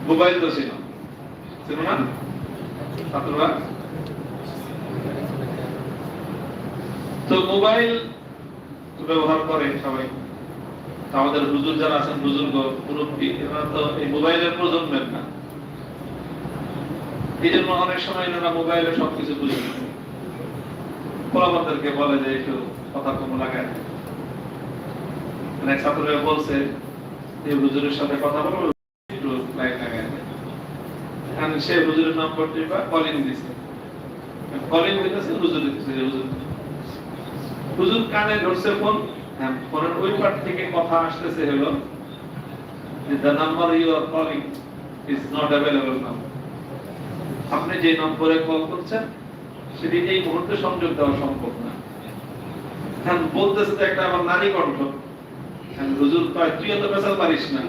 Mobile তো ছিল না ছাত্ররা, তো মোবাইল ব্যবহার করে সবাই। আমাদের হুজুর যারা আছেন, বুজুর্গ মুরব্বী, এরা তো এই মোবাইলের প্রজন্মের না, এই জন্য অনেক সময় এনারা মোবাইলে সবকিছু বুঝে না। পোলাপানদেরকে বলে যে একটু কথা কম লাগায়। অনেক ছাত্ররা বলছে এই হুজুরের সাথে কথা বলবো, একটু লাইট লাগায়। কারণ সে হুজুরের নম্বরটি বা কলিং দিছে, কলিং দিতেছে হুজুর দিতেছে, হুজুর কানে ধরছে ফোন, ফোনের ওই পার থেকে কথা আসতেছে হলো the number you are calling is not available now. আপনি যে নম্বরে কল করছেন সেটি এই মুহূর্তে সংযোগ দেওয়া সম্ভব না। বলতেছে তো একটা আমার নারী কণ্ঠ, হুজুর কয় তুই এত পেশাল পারিস না।